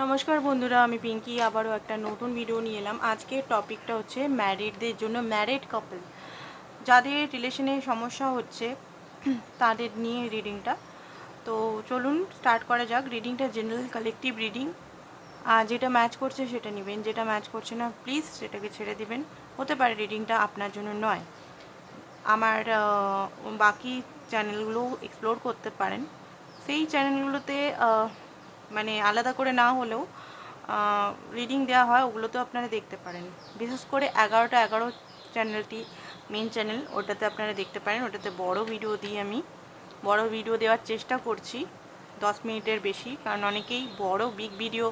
নমস্কার বন্ধুরা, আমি পিঙ্কি আবারও একটা নতুন ভিডিও নিয়ে এলাম। আজকের টপিকটা হচ্ছে ম্যারিডদের জন্য, ম্যারিড কাপল যাদের রিলেশনে সমস্যা হচ্ছে তাদের নিয়ে রিডিংটা। তো চলুন স্টার্ট করা যাক। রিডিংটা জেনারেল কালেকটিভ রিডিং। যেটা ম্যাচ করছে সেটা নেবেন, যেটা ম্যাচ করছে না প্লিজ সেটাকে ছেড়ে দিবেন। হতে পারে রিডিংটা আপনার জন্য নয়। আমার বাকি চ্যানেলগুলো এক্সপ্লোর করতে পারেন। সেই চ্যানেলগুলোতে মানে আলাদা করে না হলেও রিডিং দেওয়া হয়, ওগুলোতেও আপনারা দেখতে পারেন। বিশেষ করে 11টা 11 চ্যানেলটি মেন চ্যানেল, ওটাতে আপনারা দেখতে পারেন। ওটাতে বড় ভিডিও দিই, আমি বড় ভিডিও দেওয়ার চেষ্টা করছি, 10 মিনিটের বেশি, কারণ অনেকেই বড় বিগ ভিডিও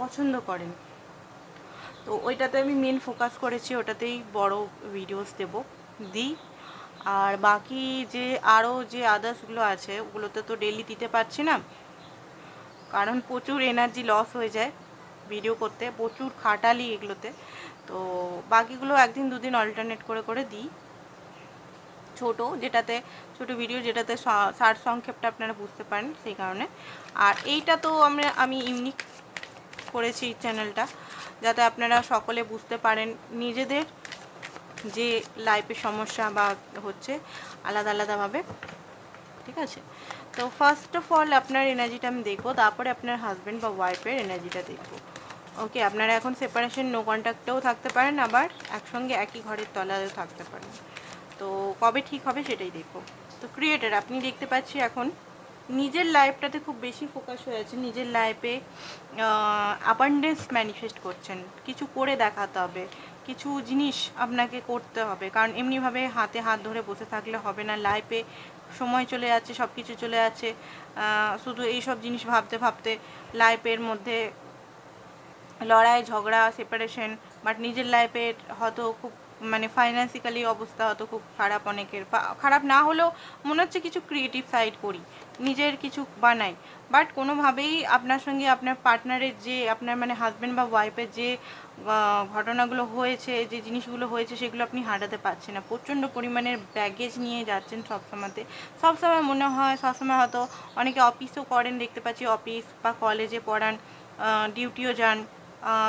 পছন্দ করেন। তো ওইটাতে আমি মেন ফোকাস করেছি, ওটাতেই বড় ভিডিওস দিই। আর বাকি যে আরও যে আদার্সগুলো আছে ওগুলোতে তো ডেলি দিতে পারছি না, কারণ প্রচুর এনার্জি লস হয়ে যায় ভিডিও করতে, প্রচুর খাটালি এগুলোতে। তো বাকিগুলো একদিন দুদিন অল্টারনেট করে করে দিই, ছোট ভিডিও যেটাতে সার সংক্ষেপটা আপনারা বুঝতে পারেন, সেই কারণে। আর এইটা তো আমি ইউনিক করেছি চ্যানেলটা, যাতে আপনারা সকলে বুঝতে পারেন নিজেদের যে লাইফে সমস্যা বা হচ্ছে আলাদা আলাদাভাবে। ঠিক আছে, তো ফার্স্ট অফ অল আপনার এনার্জিটা আমি দেখবো, তারপরে আপনার হাজব্যান্ড বা ওয়াইফের এনার্জিটা দেখবো। ওকে, আপনারা এখন সেপারেশন নো কন্ট্যাক্টেও থাকতে পারেন, আবার একসঙ্গে একই ঘরের তলায়ও থাকতে পারেন। তো কবে ঠিক হবে সেটাই দেখবো। তো ক্রিয়েটার, আপনি দেখতে পাচ্ছি এখন নিজের লাইফটাতে খুব বেশি ফোকাস হয়ে আছে, নিজের লাইফে অ্যাবান্ডেন্স ম্যানিফেস্ট করছেন। কিছু করে দেখাতে হবে, কিছু জিনিস আপনাকে করতে হবে, কারণ এমনিভাবে হাতে হাত ধরে বসে থাকলে হবে না। লাইফে সময় চলে যাচ্ছে, সব কিছু চলে যাচ্ছে, শুধু এইসব জিনিস ভাবতে ভাবতে লাইফের মধ্যে লড়াই ঝগড়া সেপারেশন। বাট নিজের লাইফের হয়তো খুব মানে ফাইন্যান্সিক্যালি অবস্থা হয়তো খুব খারাপ, অনেকের খারাপ না হলেও মনে হচ্ছে কিছু ক্রিয়েটিভ সাইড করি, নিজের কিছু বানাই। বাট কোনোভাবেই আপনার সঙ্গে আপনার পার্টনারের যে আপনার মানে হাজব্যান্ড বা ওয়াইফের যে ঘটনাগুলো হয়েছে, যে জিনিসগুলো হয়েছে, সেগুলো আপনি হাঁটাতে পারছেন না। প্রচণ্ড পরিমাণের ব্যাগেজ নিয়ে যাচ্ছেন সবসময় মনে হয়, সবসময় হয়তো অনেকে অফিসও করেন, দেখতে পাচ্ছি অফিস বা কলেজে পড়ান, ডিউটিও যান,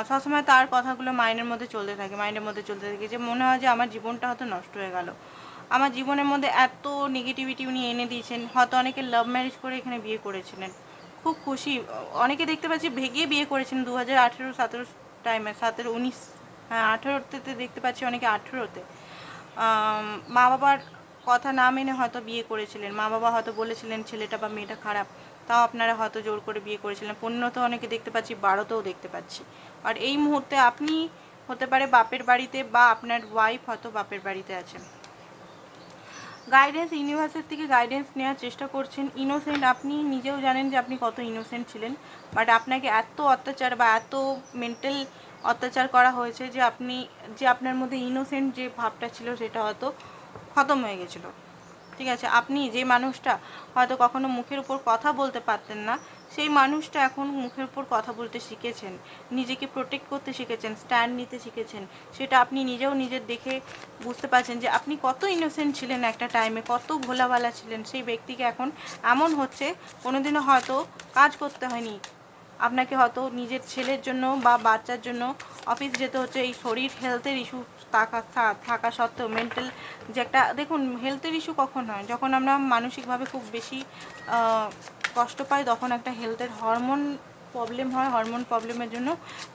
সবসময় তার কথাগুলো মাইন্ডের মধ্যে চলতে থাকে, যে মনে হয় যে আমার জীবনটা হয়তো নষ্ট হয়ে গেল। আমার জীবনের মধ্যে এত নেগেটিভিটি উনি এনে দিয়েছেন। হয়তো অনেকে লাভ ম্যারেজ করে এখানে বিয়ে করেছিলেন, খুব খুশি। অনেকে দেখতে পাচ্ছি ভেগিয়ে বিয়ে করেছেন 2018-17 টাইমে, 17-19, হ্যাঁ 18তে দেখতে পাচ্ছি অনেকে 18তে। মা বাবার কথা না মেনে হয়তো বিয়ে করেছিলেন, মা বাবা হয়তো বলেছিলেন ছেলেটা বা মেয়েটা খারাপ, তাও আপনারা হয়তো জোর করে বিয়ে করেছিলেন। পণ্যতেও অনেকে দেখতে পাচ্ছি, 12তেও দেখতে পাচ্ছি। আর এই মুহূর্তে আপনি হতে পারে বাপের বাড়িতে, বা আপনার ওয়াইফ হয়তো বাপের বাড়িতে আছেন। গাইডেন্স, ইউনিভার্সের থেকে গাইডেন্স নেওয়ার চেষ্টা করছেন। ইনোসেন্ট, আপনি নিজেও জানেন যে আপনি কত ইনোসেন্ট ছিলেন, বাট আপনাকে এত অত্যাচার বা এত মেন্টাল অত্যাচার করা হয়েছে যে আপনার মধ্যে ইনোসেন্ট যে ভাবটা ছিল সেটা হয়তো খতম হয়ে গেছিলো। ঠিক আছে, আপনি যে মানুষটা হয়তো কখনো মুখের উপর কথা বলতে পারতেন না, সেই মানুষটা এখন মুখের উপর কথা বলতে শিখেছেন, নিজেকে প্রোটেক্ট করতে শিখেছেন, স্ট্যান্ড নিতে শিখেছেন। সেটা আপনি নিজেও নিজের দেখে বুঝতে পারছেন যে আপনি কত ইনোসেন্ট ছিলেন একটা টাইমে, কত ভোলাভালা ছিলেন। সেই ব্যক্তিকে এখন এমন হচ্ছে, কোনোদিনও হয়তো কাজ করতে হয়নি আপনাকে, হয়তো নিজের ছেলের জন্য বা বাচ্চার জন্য অফিস যেতে হচ্ছে। এই শরীর হেলথের ইস্যু থাকা সত্ত্বেও মেন্টাল যে একটা, দেখুন হেলথের ইস্যু কখন হয়, যখন আমরা মানসিকভাবে খুব বেশি কষ্ট পাই, তখন একটা হেলথের হরমোন প্রবলেম হয়। হরমোন প্রবলেমের জন্য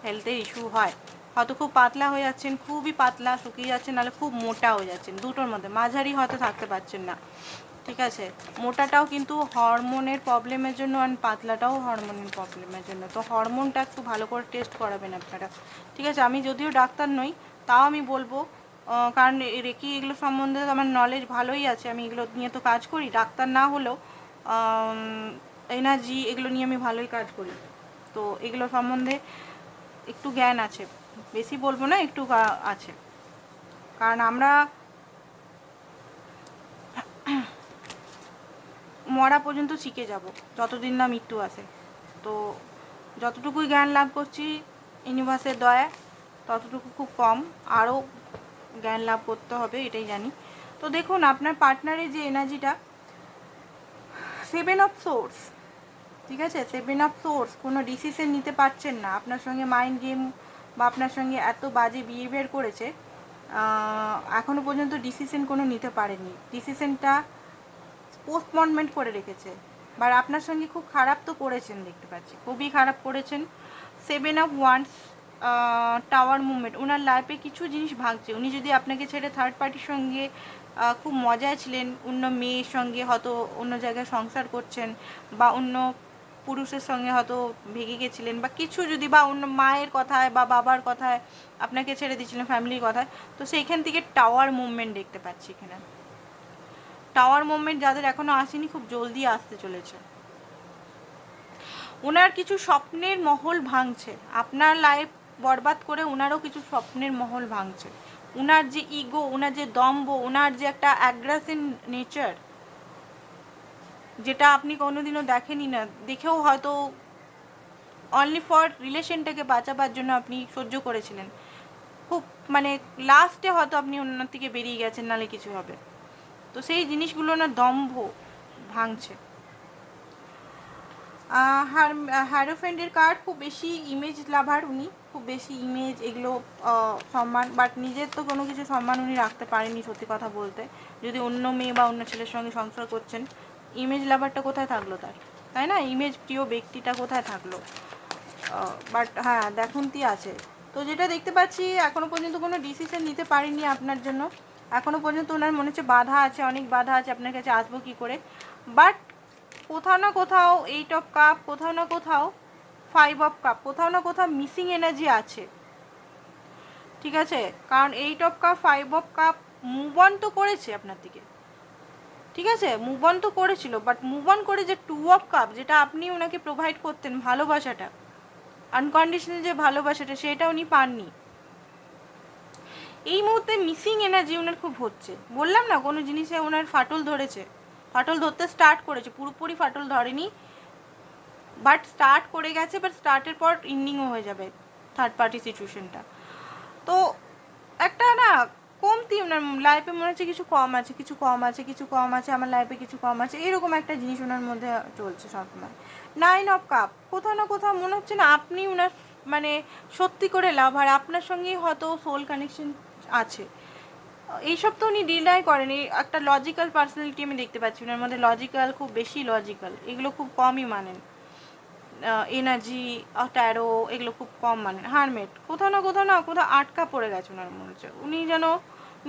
হেলথের ইস্যু হয়। হয়তো খুব পাতলা হয়ে যাচ্ছেন, খুবই পাতলা শুকিয়ে যাচ্ছেন, নাহলে খুব মোটা হয়ে যাচ্ছেন, দুটোর মধ্যে মাঝারি হয়তো থাকতে পারছেন না। ঠিক আছে, মোটাটাও কিন্তু হরমোনের প্রবলেমের জন্য, আর পাতলাটাও হরমোনের প্রবলেমের জন্য। তো হরমোনটা একটু ভালো করে টেস্ট করাবেন আপনারা। ঠিক আছে, আমি যদিও ডাক্তার নই, তাও আমি বলবো, কারণ রেকি এগুলো সম্বন্ধে আমার নলেজ ভালোই আছে, আমি এগুলো নিয়ে তো কাজ করি, ডাক্তার না হলেও এনার্জি এগুলো নিয়ে আমি ভালোই কাজ করি। তো এগুলো সম্বন্ধে একটু জ্ঞান আছে, বেশি বলবো না, একটু আছে। কারণ আমরা মরা পর্যন্ত শিখে যাব, যতদিন না মৃত্যু আসে। তো যতটুকুই জ্ঞান লাভ করছি ইউনিভার্সের দয়ায়, ততটুকু খুব কম, আরও জ্ঞান লাভ করতে হবে, এটাই জানি। তো দেখুন আপনার পার্টনারের যে এনার্জিটা, 7 অফ সোর্স, ঠিক আছে। 7 অফ সোর্স, কোনো ডিসিশন নিতে পারছেন না, আপনার সঙ্গে মাইন্ড গেম বা আপনার সঙ্গে এত বাজে বিহেভিয়ার করেছে, এখনও পর্যন্ত ডিসিশন কোনো নিতে পারেনি, ডিসিশনটা পোস্টপনমেন্ট করে রেখেছে। বাট আপনার সঙ্গে খুব খারাপ তো করেছেন, দেখতে পাচ্ছি খুবই খারাপ করেছেন। 7 অফ ওয়ান্স, টাওয়ার মুভমেন্ট, ওনার লাইফে কিছু জিনিস ভাঙছে। উনি যদি আপনাকে ছেড়ে থার্ড পার্টির সঙ্গে খুব মজায় ছিলেন, অন্য মেয়ের সঙ্গে হয়তো অন্য জায়গায় সংসার করছেন, বা অন্য পুরুষের সঙ্গে হয়তো ভেগে গেছিলেন, বা কিছু যদি, বা অন্য মায়ের কথায় বা বাবার কথায় আপনাকে ছেড়ে দিয়েছিলেন, ফ্যামিলির কথায়, তো সেইখান থেকে টাওয়ার মুভমেন্ট দেখতে পাচ্ছি এখানে। টাওয়ার মুভমেন্ট যাদের এখনো আসেনি, খুব জলদি আসতে চলেছে। ওনার কিছু স্বপ্নের মহল ভাঙছে, আপনার লাইফ বরবাদ করে ওনারও কিছু স্বপ্নের মহল ভাঙছে। ওনার যে ইগো, ওনার যে দম্ভ, ওনার যে একটা অ্যাগ্রেসিভ নেচার, যেটা আপনি কোনোদিনও দেখেনি না, দেখেও হয়তো অনলি ফর রিলেশনটাকে বাঁচাবার জন্য আপনি সহ্য করেছিলেন, খুব মানে লাস্টে হয়তো আপনি ওনার থেকে বেরিয়ে গেছেন, নালে কিছু হবে। তো সেই জিনিসগুলো না দম্ভ ভাঙছে। হ্যারোফেন্ডের কার্ড, খুব বেশি ইমেজ লাভার উনি, খুব বেশি ইমেজ এগুলো সম্মান, বাট নিজের তো কোনো কিছু সম্মান উনি রাখতে পারেনি সত্যি কথা বলতে। যদি অন্য মেয়ে বা অন্য ছেলের সঙ্গে সংসার করছেন, ইমেজ লাভারটা কোথায় থাকলো তার, তাই না? ইমেজ প্রিয় ব্যক্তিটা কোথায় থাকলো? বাট হ্যাঁ, দেখুনতি আছে। তো যেটা দেখতে পাচ্ছি, এখনও পর্যন্ত কোনো ডিসিশন নিতে পারিনি আপনার জন্য, এখনও পর্যন্ত ওনার মনে হচ্ছে বাধা আছে, অনেক বাধা আছে, আপনার কাছে আসবো কী করে। বাট কোথাও না কোথাও 8 অফ কাপ, কোথাও না কোথাও 5 অফ কাপ, কোথাও না কোথাও মিসিং এনার্জি আছে, ঠিক আছে? কারণ 8 of cup, 5 of cup move on তো করেছে আপনার দিকে, ঠিক আছে, মুভ অন তো করেছিল, বাট মুভ অন করে যে 2 অফ কাপ, যেটা আপনি ওনাকে প্রোভাইড করতেন, ভালোবাসাটা, আনকন্ডিশনাল যে ভালোবাসাটা, সেটা উনি পাননি। এই মুহূর্তে মিসিং এনার্জি ওনার খুব হচ্ছে। বললাম না, কোনো জিনিসে ওনার ফাটল ধরেছে, ফাটল ধরতে স্টার্ট করেছে, পুরোপুরি ফাটল ধরেনি, বাট স্টার্ট করে গেছে, বাট স্টার্টের পর এন্ডিংও হয়ে যাবে থার্ড পার্টি সিচুয়েশনটা। তো একটা না কমতি ওনার লাইফে মনে হচ্ছে, কিছু কম আছে, কিছু কম আছে, কিছু কম আছে, আমার লাইফে কিছু কম আছে, এরকম একটা জিনিস ওনার মধ্যে চলছে সবসময়। 9 অফ কাপ, কোথাও না কোথাও মনে হচ্ছে না আপনি ওনার মানে সত্যি করে লাভার, আপনার সঙ্গেই হয়তো সোল কানেকশন আছে। এইসব তো উনি ডিনাই করেন, এই একটা লজিক্যাল পার্সোনালিটি আমি দেখতে পাচ্ছি ওনার মধ্যে, লজিক্যাল, খুব বেশি লজিক্যাল, এগুলো খুব কমই মানেন। এনার্জি, ট্যারো, এগুলো খুব কম মানেন। হারমেট, কোথাও না কোথাও আটকা পড়ে গেছে ওনার মনে হচ্ছে, উনি যেন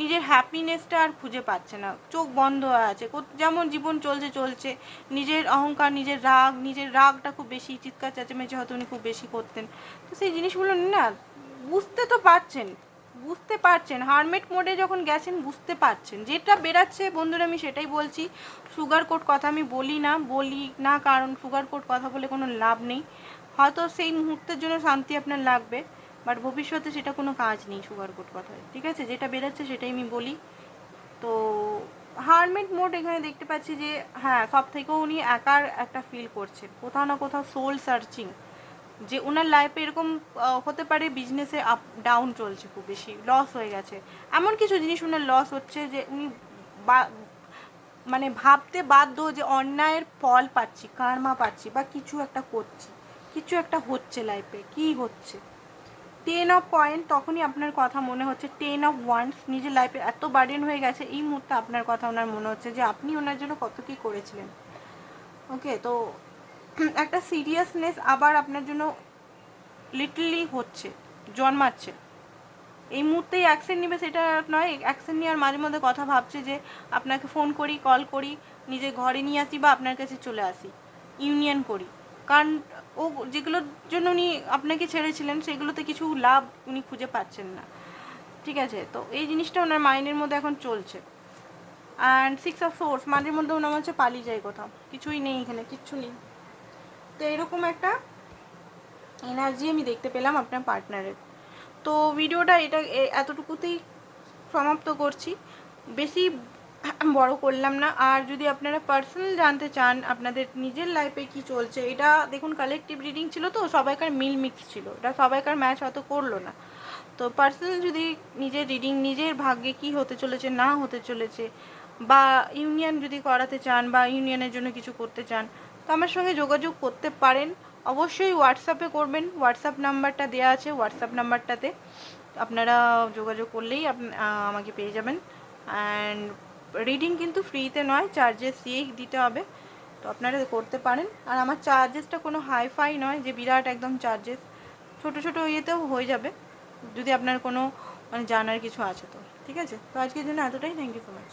নিজের হ্যাপিনেসটা আর খুঁজে পাচ্ছে না, চোখ বন্ধ হয়ে আছে। যেমন জীবন চলছে, নিজের অহংকার, নিজের রাগটা খুব বেশি, চিৎকার চেঁচামেচি হয়তো উনি খুব বেশি করতেন। তো সেই জিনিসগুলো না বুঝতে তো পারছেন, হারমেট মোডে যখন গেছেন বুঝতে পারছেন, যেটা বেরাচ্ছে বন্ধুরা, আমি সেটাই বলছি। সুগার কোট কথা আমি বলি না, কারণ সুগার কোট কথা বলে কোনো লাভ নেই। হয়তো সেই মুহূর্তের জন্য শান্তি আপনার লাগবে, বাট ভবিষ্যতে সেটা কোনো কাজ নেই সুগার কোট কথায়, ঠিক আছে? যেটা বেরাচ্ছে সেটাই আমি বলি। তো হারমেট মোড এখানে দেখতে পাচ্ছি যে হ্যাঁ, সব থেকেও উনি একার একটা ফিল করছেন, কোথাও না কোথাও সোল সার্চিং, যে ওনার লাইফে এরকম হতে পারে বিজনেসে আপ ডাউন চলছে, খুব বেশি লস হয়ে গেছে, এমন কিছু জিনিস ওনার লস হচ্ছে যে উনি মানে ভাবতে বাধ্য যে অন্যায়ের ফল পাচ্ছি, কার্মা পাচ্ছি, বা কিছু একটা করছি, কিছু একটা হচ্ছে লাইফে, কি হচ্ছে। 10 অফ পয়েন্ট, তখনই আপনার কথা মনে হচ্ছে। 10 অফ ওয়ান্স, নিজের লাইফে এত বার্ডেন হয়ে গেছে, এই মুহূর্তে আপনার কথা ওনার মনে হচ্ছে যে আপনি ওনার জন্য কত কী করেছিলেন। ওকে, তো একটা সিরিয়াসনেস আবার আপনার জন্য লিটলি হচ্ছে, জন্মাচ্ছে। এই মুহূর্তেই অ্যাকশন নেবে সেটা নয়, অ্যাকশন নেওয়ার মাঝে মধ্যে কথা ভাবছে যে আপনাকে ফোন করি, কল করি, নিজের ঘরে নিয়ে আসি, বা আপনার কাছে চলে আসি, ইউনিয়ন করি। কারণ ও যেগুলোর জন্য উনি আপনাকে ছেড়েছিলেন, সেগুলোতে কিছু লাভ উনি খুঁজে পাচ্ছেন না, ঠিক আছে? তো এই জিনিসটা ওনার মাইন্ডের মধ্যে এখন চলছে। অ্যান্ড 6 অফ সোর্স, মাঝে মধ্যে ওনার হচ্ছে পালিয়ে যায় কোথাও, কিছুই নেই এখানে, কিচ্ছু নেই। তো এরকম একটা এনার্জি আমি দেখতে পেলাম আপনার পার্টনারের। তো ভিডিওটা এতটুকুতেই সমাপ্ত করছি, বেশি বড় করলাম না। আর যদি আপনারা পার্সোনাল জানতে চান আপনাদের নিজের লাইফে কি চলছে, এটা দেখুন কালেকটিভ রিডিং ছিল, তো সবাইকার মিল মিক্স ছিল, এটা সবাইকার ম্যাচ হয়তো করলো না। তো পার্সোনাল যদি নিজের রিডিং, নিজের ভাগ্যে কি হতে চলেছে না হতে চলেছে, বা ইউনিয়ন যদি করাতে চান, বা ইউনিয়নের জন্য কিছু করতে চান, তো আমার সঙ্গে যোগাযোগ করতে পারেন। অবশ্যই হোয়াটসঅ্যাপে করবেন, হোয়াটসঅ্যাপ নাম্বারটা দেওয়া আছে, হোয়াটসঅ্যাপ নাম্বারটাতে আপনারা যোগাযোগ করলেই আমাকে পেয়ে যাবেন। অ্যান্ড রিডিং কিন্তু ফ্রিতে নয়, চার্জেস দিয়েই দিতে হবে, তো আপনারা করতে পারেন। আর আমার চার্জেসটা কোনো হাইফাই নয় যে বিরাট একদম চার্জেস, ছোটো ছোটো ইয়েতেও হয়ে যাবে যদি আপনার কোনো মানে জানার কিছু আছে তো। ঠিক আছে, তো আজকের জন্য এতটাই। Thank you so much.